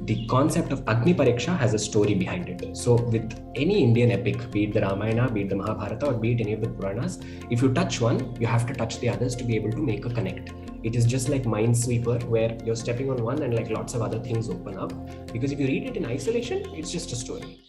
The concept of Agni Pareeksha has a story behind it. So with any Indian epic, be it the Ramayana, be it the Mahabharata, or be it any of the Puranas, if you touch one, you have to touch the others to be able to make a connect. It is just like Minesweeper, where you're stepping on one and like lots of other things open up. Because if you read it in isolation, it's just a story.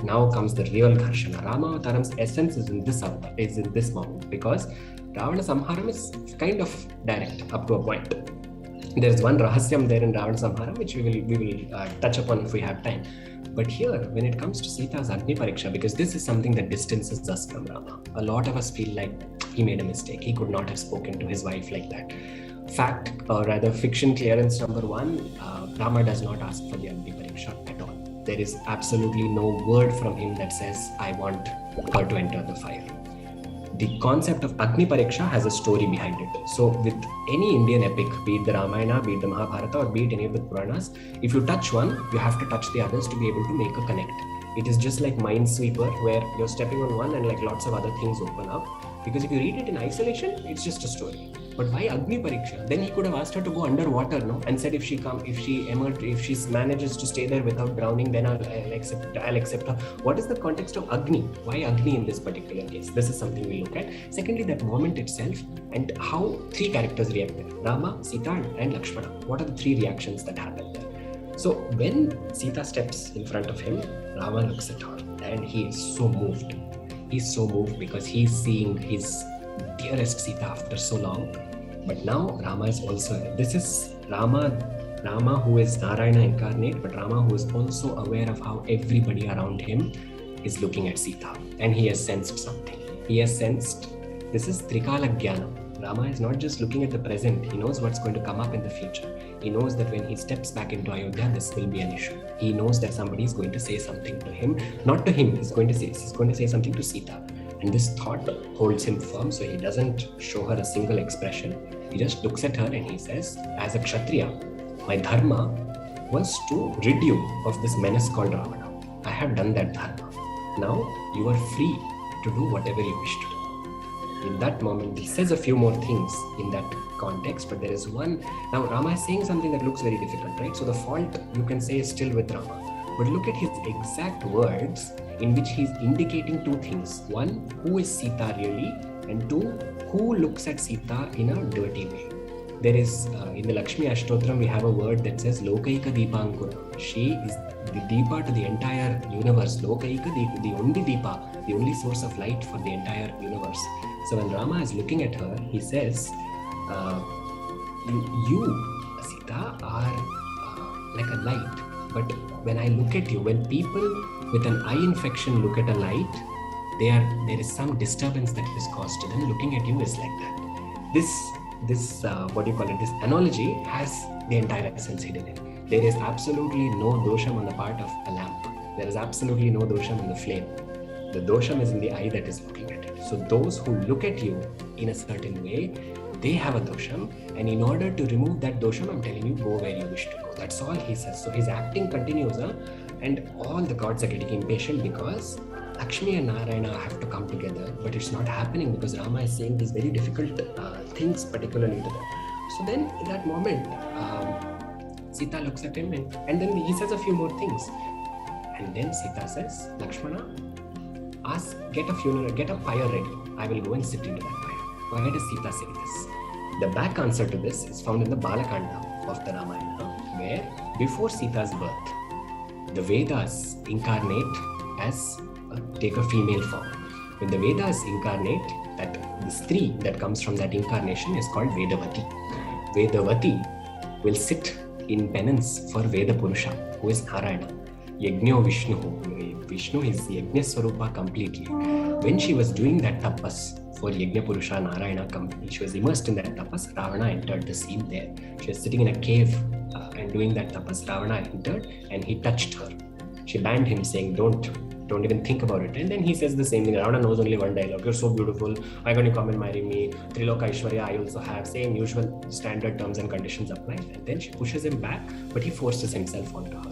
Now comes the real Gharshana. Rama Avataram's essence is in this moment, because Ravana Samharam is kind of direct up to a point. There is one rahasyam there in Ravana Samharam which we will touch upon if we have time. But here, when it comes to Sita's Agni Pareeksha, because this is something that distances us from Rama, a lot of us feel like he made a mistake. He could not have spoken to his wife like that. Fact, or rather fiction clearance number one, Rama does not ask for the Agni Pareeksha at all. There is absolutely no word from him that says, I want her to enter the fire. The concept of Agni Pareeksha has a story behind it. So with any Indian epic, be it the Ramayana, be it the Mahabharata, or be it any of the Puranas, if you touch one, you have to touch the others to be able to make a connect. It is just like Minesweeper, where you're stepping on one and like lots of other things open up. Because if you read it in isolation, it's just a story. But why Agni Pareeksha? Then he could have asked her to go underwater, no? And said if she manages to stay there without drowning, then I'll accept her. What is the context of Agni? Why Agni in this particular case? This is something we look at. Secondly, that moment itself and how three characters react there. Rama, Sita, and Lakshmana. What are the three reactions that happen there? So when Sita steps in front of him, Rama looks at her and he is so moved. He's so moved because he's seeing his dearest Sita after so long. But now Rama is also, this is Rama who is Narayana incarnate, but Rama who is also aware of how everybody around him is looking at Sita. And he has sensed something. He has sensed, this is Trikala Jnana. Rama is not just looking at the present, he knows what's going to come up in the future. He knows that when he steps back into Ayodhya, this will be an issue. He knows that somebody is going to say something to him, not to him, he's going to say something to Sita. And this thought holds him firm, so he doesn't show her a single expression. He just looks at her and he says, as a Kshatriya, my dharma was to rid you of this menace called Ravana. I have done that dharma. Now you are free to do whatever you wish to do. In that moment, he says a few more things in that context, but there is one. Now, Rama is saying something that looks very difficult, right? So the fault, you can say, is still with Rama. But look at his exact words in which he's indicating two things. One, who is Sita really? And two, who looks at Sita in a dirty way? There is, in the Lakshmi Ashtotram, we have a word that says Lokaika Deepankura. She is the Deepa to the entire universe. Lokaika, the only Deepa, the only source of light for the entire universe. So when Rama is looking at her, he says, you, Sita, are like a light. But when I look at you, when people with an eye infection look at a light, there is some disturbance that is caused to them. Looking at you is like that. This analogy has the entire essence hidden in it. There is absolutely no dosham on the part of a lamp. There is absolutely no dosham in the flame. The dosham is in the eye that is looking at it. So those who look at you in a certain way, they have a dosham, and in order to remove that dosham, I'm telling you, go where you wish to go. That's all he says. So his acting continues, and all the gods are getting impatient because Lakshmi and Narayana have to come together, but it's not happening because Rama is saying these very difficult things particularly to them. So then in that moment, Sita looks at him and then he says a few more things. And then Sita says, Lakshmana, get a fire ready. I will go and sit into that fire. Why does Sita say this? The back answer to this is found in the Balakanda of the Ramayana, where before Sita's birth, the Vedas incarnate as take a female form. When the Vedas incarnate, that the Stree that comes from that incarnation is called Vedavati. Vedavati will sit in penance for Veda Purusha, who is Narayana. Yajna Vishnu. Vishnu is Yajna Swarupa completely. when she was doing that tapas for Yajna Purusha Narayana company, she was immersed in that tapas. Ravana entered the scene there. She was sitting in a cave and doing that tapas. Ravana entered and he touched her. She banned him, saying, don't even think about it. And then he says the same thing. Ravana knows only one dialogue. You're so beautiful. Why can't you come and marry me? Triloka Aishwarya I also have. Same usual standard terms and conditions apply. And then she pushes him back, but he forces himself onto her.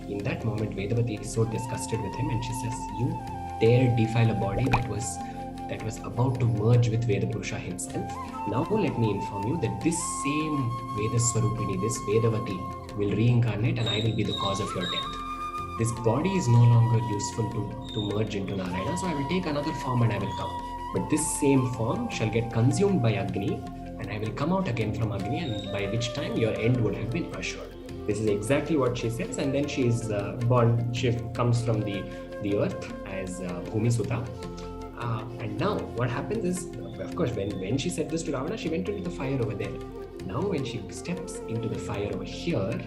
In that moment, Vedavati is so disgusted with him and she says, you dare defile a body that was about to merge with Vedapurusha himself. Now let me inform you that this same Veda Swarupini, this Vedavati, will reincarnate and I will be the cause of your death. This body is no longer useful to merge into Narayana, so I will take another form and I will come. But this same form shall get consumed by Agni and I will come out again from Agni, and by which time your end would have been assured. This is exactly what she says, and then she is born. She comes from the earth as Bhumi Sutta. And now what happens is, of course, when she said this to Ravana, she went into the fire over there. Now when she steps into the fire over here,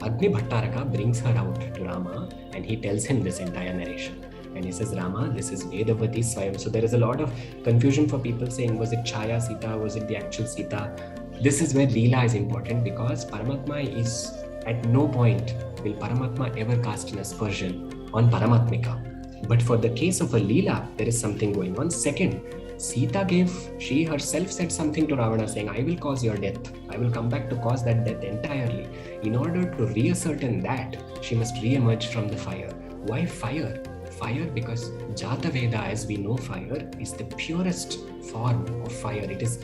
Agni Bhattaraka brings her out to Rama and he tells him this entire narration. And he says, Rama, this is Vedavati Swayam. So there is a lot of confusion for people saying, was it Chaya Sita? Was it the actual Sita? This is where Leela is important, because Paramatma is, at no point will Paramatma ever cast an aspersion on Paramatmika. But for the case of a Leela, there is something going on. Second, she herself said something to Ravana saying, I will cause your death. I will come back to cause that death entirely. In order to reascertain that, she must re-emerge from the fire. Why fire? Fire because Jata Veda, as we know fire, is the purest form of fire. It is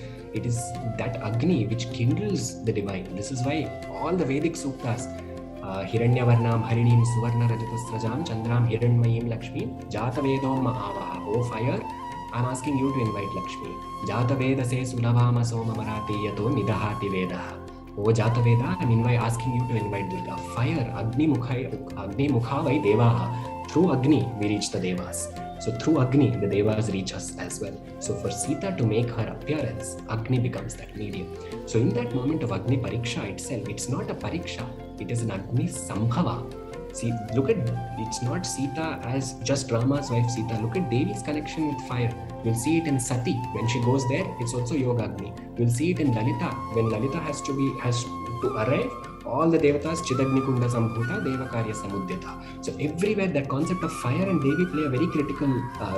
that Agni which kindles the divine. This is why all the Vedic suktas, Hiranyavarnam, Harinim, Suvarna, Rajatasrajam, Chandram, Hiranmayim, Lakshmi, Jata Vedom Mahavaha. Oh fire, I'm asking you to invite Lakshmi. Jata Veda se Sulabhama Soma Marati Yato Nidahati Vedaha. Oh Jata Veda, I'm asking you to invite Durga. Fire, Agni Mukha vai Devaha. Through Agni, we reach the Devas. So through Agni, the Devas reach us as well. So for Sita to make her appearance, Agni becomes that medium. So in that moment of Agni Pareeksha itself, it's not a Pariksha, it is an Agni Sambhava. See, look at, it's not Sita as just Rama's wife Sita. Look at Devi's connection with fire. You'll see it in Sati. When she goes there, it's also Yoga Agni. You'll see it in Lalita. When Lalita has to arrive, all the Devatas, Chidagni Kunda Sambhuta, Devakarya Samudyata. So everywhere that concept of fire and Devi play a very critical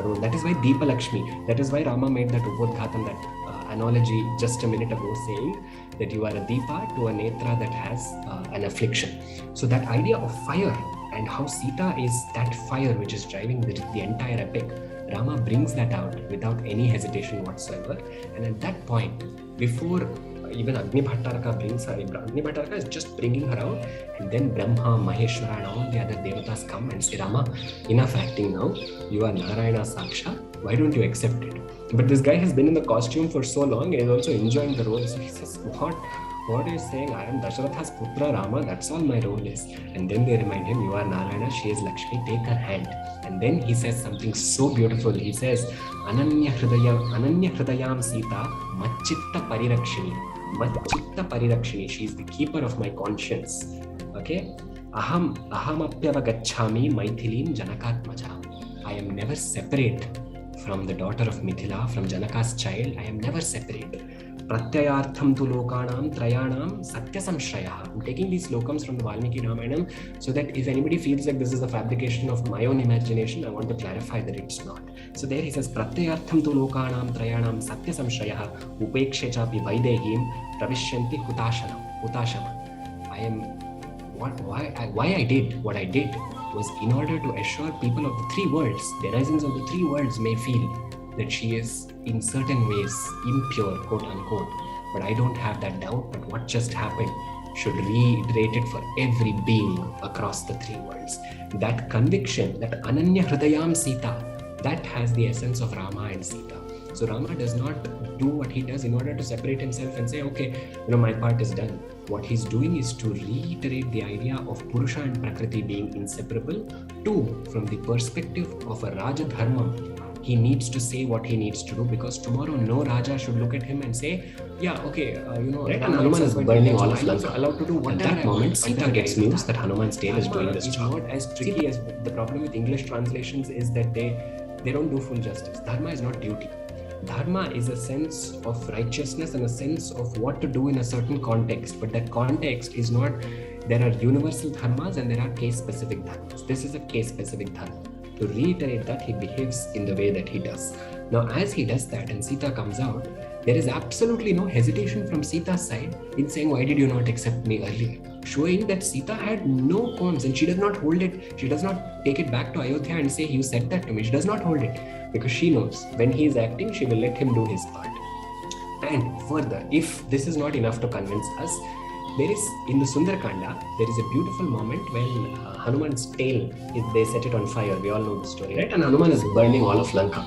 role. That is why Deepa Lakshmi, that is why Rama made that Ubodghatam, that analogy just a minute ago, saying that you are a Deepa to a Netra that has an affliction. So that idea of fire and how Sita is that fire which is driving the entire epic, Rama brings that out without any hesitation whatsoever. And at that point, before even Agni Bhattaraka brings her, Agni Bhattaraka is just bringing her out, and then Brahma, Maheshwara and all the other Devatas come and say, Rama, enough acting now, you are Narayana Saksha, why don't you accept it? But this guy has been in the costume for so long and is also enjoying the role. So he says, what are you saying? I am Dasharatha's Putra Rama, that's all my role is. And then they remind him, you are Narayana, she is Lakshmi, take her hand. And then he says something so beautiful. He says, Ananya Hridayam Sita, Machitta Parirakshini. Machitta Parirakshini, she is the keeper of my conscience. Okay? Aham apyava gacchami Maithilim Janakatmaja. I am never separate from the daughter of Mithila, from Janaka's child. I am never separate. Pratyayartham tu lokanam trayanam satya samshrayah. I'm taking these slokams from the Valmiki Ramayanam so that if anybody feels like this is a fabrication of my own imagination, I want to clarify that it's not. So there he says, Pratyayartham tu lokanam trayanam satya samshrayah upekshe chapi vaidehim pravishyanti hutashama. I am, why I did what I did was in order to assure people of the three worlds, the denizens of the three worlds may feel that she is in certain ways impure, quote unquote. But I don't have that doubt, but what just happened should reiterate it for every being across the three worlds. That conviction, that Ananya Hridayam Sita, that has the essence of Rama and Sita. So Rama does not do what he does in order to separate himself and say, okay, my part is done. What he's doing is to reiterate the idea of Purusha and Prakriti being inseparable. Two, from the perspective of a Raja Dharma, he needs to say what he needs to do, because tomorrow no Raja should look at him and say, yeah, okay, right, and Hanuman is burning all of Lanka. Allowed to do whatever. At that moment, Sita gets news that Hanuman's tail is doing this job. Not as tricky as the problem with English translations is that they They don't do full justice. Dharma is not duty. Dharma is a sense of righteousness and a sense of what to do in a certain context. But that context is not, there are universal dharmas and there are case-specific dharmas. This is a case-specific dharma. To reiterate that, he behaves in the way that he does. Now, as he does that and Sita comes out, there is absolutely no hesitation from Sita's side in saying, why did you not accept me earlier? Showing that Sita had no qualms and she does not hold it. She does not take it back to Ayodhya and say, you said that to me. She does not hold it because she knows when he is acting, she will let him do his part. And further, if this is not enough to convince us, there is, in the Sundarakanda, there is a beautiful moment when Hanuman's tail, they set it on fire. We all know the story, right? And Hanuman is burning all of Lanka.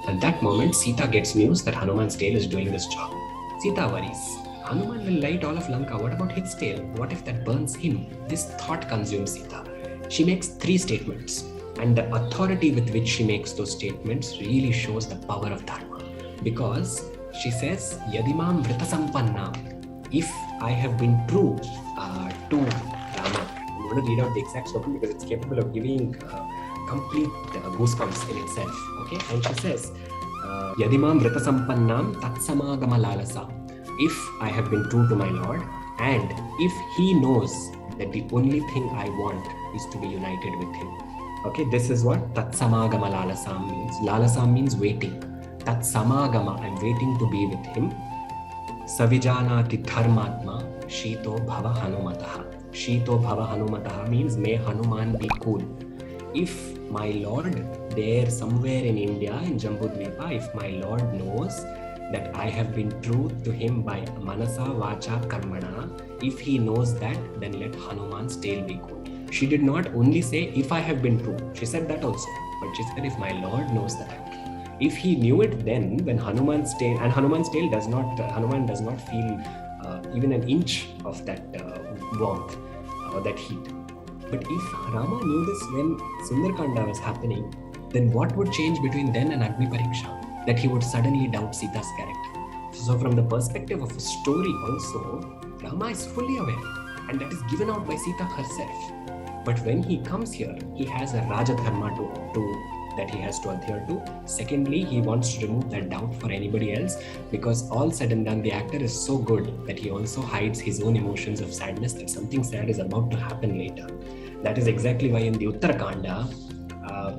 At that moment, Sita gets news that Hanuman's tail is doing this job. Sita worries. Hanuman will light all of Lanka. What about his tail? What if that burns him? This thought consumes Sita. She makes 3 statements. And the authority with which she makes those statements really shows the power of Dharma. Because she says, Yadimam vritasampannam. If I have been true to Rama, I'm going to read out the exact slogan because it's capable of giving complete goosebumps in itself. Okay, and she says, Yadimam vritasampannam tatsamagama lalasa. If I have been true to my Lord, and if he knows that the only thing I want is to be united with him. Okay, this is what tatsamagama lalasam means. Lalasam means waiting. Tatsamagama, I'm waiting to be with him. Savijanati dharmatma shito bhava hanumataha. Shito bhava hanumataha means may Hanuman be cool. If my Lord there somewhere in India, in Jambudvipa, if my Lord knows that I have been true to him by manasa, vacha, karmana, if he knows that, then let Hanuman's tail be cool. She did not only say, if I have been true. She said that also. But she said, if my Lord knows that I'm true. If he knew it then, when Hanuman's tail, and Hanuman's tail does not, Hanuman does not feel even an inch of that warmth or that heat. But if Rama knew this when Sundarakanda was happening, then what would change between then and Agni Pareeksha? That he would suddenly doubt Sita's character. So from the perspective of a story also, Rama is fully aware, and that is given out by Sita herself. But when he comes here, he has a Raja Dharma that he has to adhere to. Secondly, he wants to remove that doubt for anybody else, because all said and done, the actor is so good that he also hides his own emotions of sadness that something sad is about to happen later. That is exactly why in the Uttarakanda,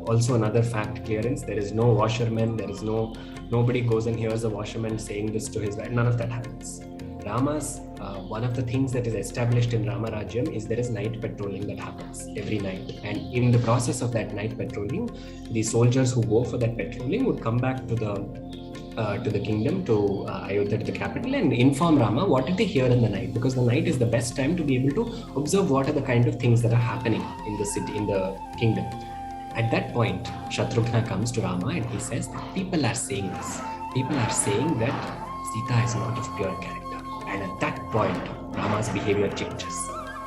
also another fact clearance, there is no washerman, there is nobody goes and hears a washerman saying this to his wife, none of that happens. Rama's, one of the things that is established in Rama Rajyam is there is night patrolling that happens every night. And in the process of that night patrolling, the soldiers who go for that patrolling would come back to the kingdom, to Ayodhya, to the capital, and inform Rama what did they hear in the night, because the night is the best time to be able to observe what are the kind of things that are happening in the city, in the kingdom. At that point, Shatrughna comes to Rama and he says that people are saying this. People are saying that Sita is not of pure character. And at that point, Rama's behavior changes.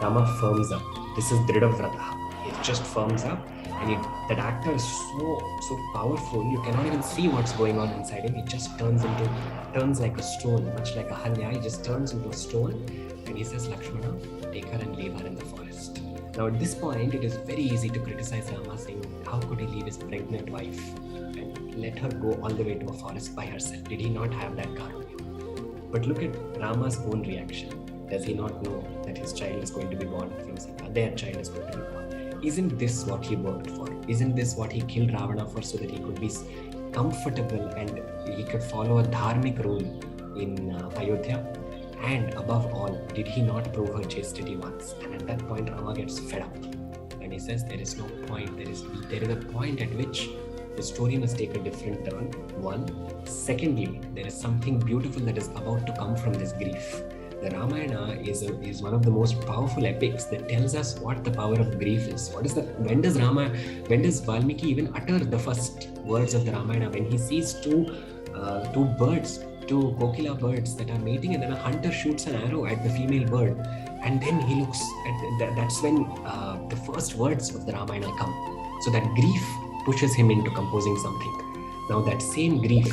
Rama firms up. This is Dridhavrata. It just firms up, and that actor is so powerful, you cannot even see what's going on inside him. It just turns like a stone, much like Ahalya. He just turns into a stone, and he says, Lakshmana, take her and leave her in the forest. Now at this point, it is very easy to criticize Rama, saying, how could he leave his pregnant wife and let her go all the way to a forest by herself? Did he not have that karunya? But look at Rama's own reaction. Does he not know that his child is going to be born from Sita? Their child is going to be born. Isn't this what he worked for? Isn't this what he killed Ravana for, so that he could be comfortable and he could follow a dharmic rule in Ayodhya? And above all, did he not prove her chastity once? And at that point, Rama gets fed up. And he says, there is no point. There is a point at which the story must take a different turn. One. Secondly, there is something beautiful that is about to come from this grief. The Ramayana is one of the most powerful epics that tells us what the power of grief is. When does Valmiki even utter the first words of the Ramayana? When he sees two birds, two kokila birds that are mating, and then a hunter shoots an arrow at the female bird, and then he looks at that's when the first words of the Ramayana come. So that grief pushes him into composing something. Now that same grief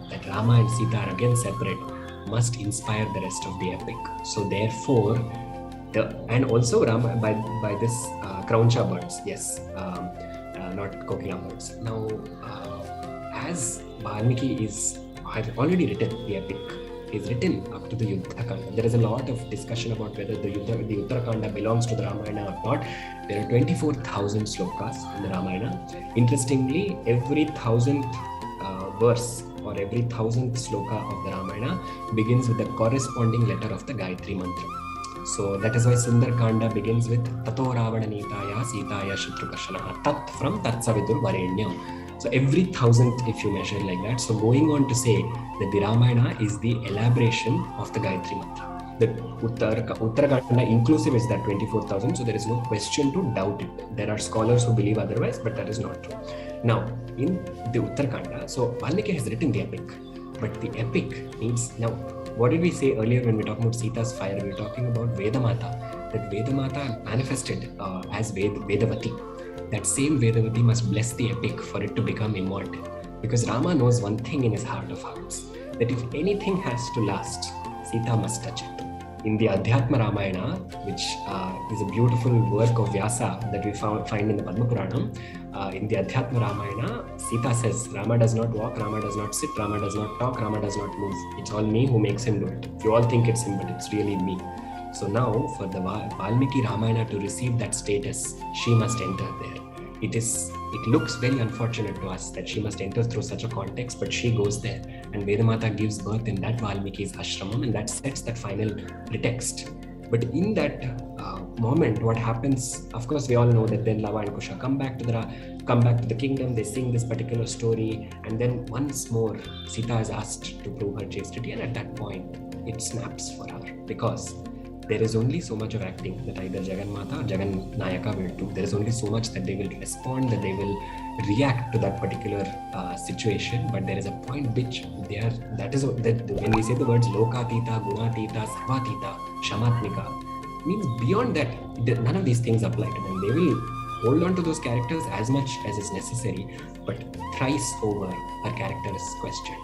that Rama and Sita are again separate must inspire the rest of the epic. So therefore, and also Rama by this Krauncha birds, yes, not kokila birds. Now as Valmiki has already written the epic, is written up to the Yuddhakanda. There is a lot of discussion about whether the Uttarakanda belongs to the Ramayana or not. There are 24,000 slokas in the Ramayana. Interestingly, every 1,000th verse or every 1,000th sloka of the Ramayana begins with the corresponding letter of the Gayatri mantra. So that is why Sundarkanda begins with Tato Ravana Nitaya Sitaya Shatrukashanaha. Tat from Tatsavidur Varenyam. So every 1,000th, if you measure like that. So going on to say that the Ramayana is the elaboration of the Gayatri mantra. The Uttarakanda inclusive is that 24,000. So there is no question to doubt it. There are scholars who believe otherwise, but that is not true. Now, in the Uttarakanda, so Valmiki has written the epic, but the epic needs, now, what did we say earlier when we were talking about Sita's fire? We were talking about Vedamata, that Vedamata manifested as Vedavati. That same Vedavati must bless the epic for it to become immortal. Because Rama knows one thing in his heart of hearts, that if anything has to last, Sita must touch it. In the Adhyatma Ramayana, which is a beautiful work of Vyasa that we find in the Padma Puranam, in the Adhyatma Ramayana, Sita says, Rama does not walk, Rama does not sit, Rama does not talk, Rama does not move. It's all me who makes him do it. You all think it's him, but it's really me. So now, for the Valmiki Ramayana to receive that status, she must enter there. It looks very unfortunate to us that she must enter through such a context, but she goes there, and Vedamata gives birth in that Valmiki's ashramam, and that sets that final pretext. But in that moment, what happens? Of course, we all know that then Lava and Kusha come back to the kingdom. They sing this particular story, and then once more, Sita is asked to prove her chastity, and at that point, it snaps for her because there is only so much of acting that either Jagannatha or Jagannayaka will do. There is only so much that they will respond, that they will react to that particular situation. But there is a point which they are, that when we say the words Lokatita, Gunatita, Sarvatita, Shamatmika, means beyond that, none of these things apply to them. They will hold on to those characters as much as is necessary, but thrice over, her character is questioned.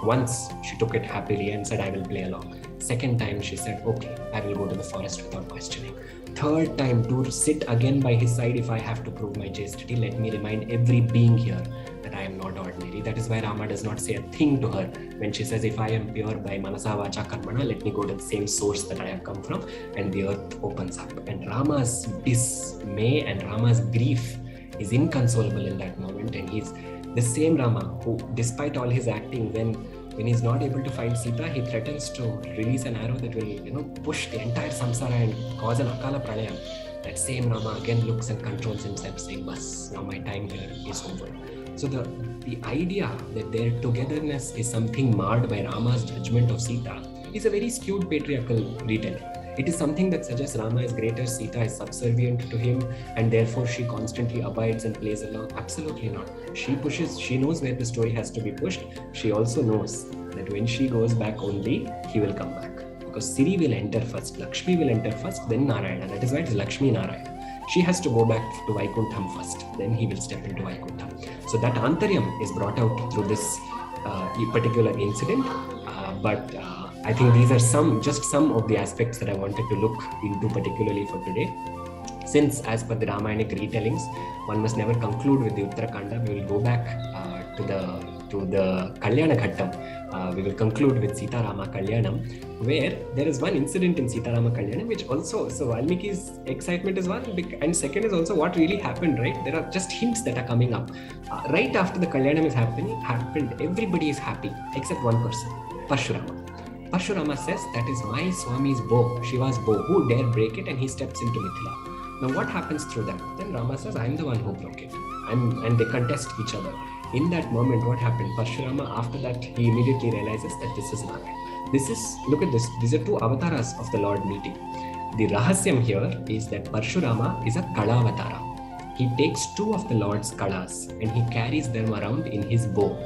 Once she took it happily and said, I will play along. Second time she said, okay, I will go to the forest without questioning. Third time, to sit again by his side if I have to prove my chastity. Let me remind every being here that I am not ordinary. That is why Rama does not say a thing to her when she says, if I am pure by Manasa Vacha Karmana, let me go to the same source that I have come from, and the earth opens up. And Rama's dismay and Rama's grief is inconsolable in that moment, and he's the same Rama who, despite all his acting, when he's not able to find Sita, he threatens to release an arrow that will, push the entire samsara and cause an akala pralayam. That same Rama again looks and controls himself, saying, "Bas, now my time here is over." So the idea that their togetherness is something marred by Rama's judgment of Sita is a very skewed patriarchal retelling. It is something that suggests Rama is greater, Sita is subservient to him, and therefore she constantly abides and plays along. Absolutely not. She knows where the story has to be pushed. She also knows that when she goes back only, he will come back. Because Siri will enter first, Lakshmi will enter first, then Narayana. That is why it is Lakshmi Narayana. She has to go back to Vaikuntham first, then he will step into Vaikuntham. So that Antaryam is brought out through this particular incident, but I think these are some of the aspects that I wanted to look into particularly for today. Since as per the Ramayanic retellings, one must never conclude with the Uttarakanda, we will go back to the Kalyana Ghattam. We will conclude with Sita Rama Kalyanam, where there is one incident in Sita Rama Kalyanam which also, so Valmiki's excitement is one, and second is also what really happened, right? There are just hints that are coming up. Right after the Kalyanam is happened, everybody is happy except one person, Parshurama. Parshurama says, that is my Swami's bow, Shiva's bow, who dare break it, and he steps into Mithila. Now what happens through that? Then Rama says, I am the one who broke it. And they contest each other. In that moment, what happened? Parshurama, after that, he immediately realizes that this is Narayana. Look at this, these are two avatars of the Lord meeting. The rahasyam here is that Parshurama is a Kalavatara. He takes two of the Lord's Kalas and he carries them around in his bow.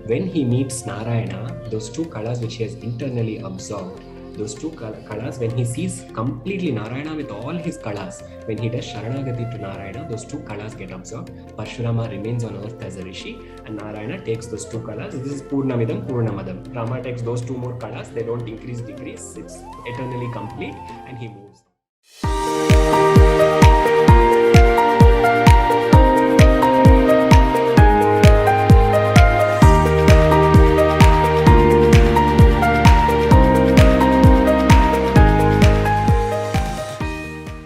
When he meets Narayana, those two kalas which he has internally absorbed, those two kalas, when he sees completely Narayana with all his kalas, when he does Sharanagati to Narayana, those two kalas get absorbed. Parshurama remains on earth as a rishi, and Narayana takes those two kalas. This is Purnamidam, Purnamadam. Rama takes those two more kalas, they don't increase, decrease, it's eternally complete, and he moves.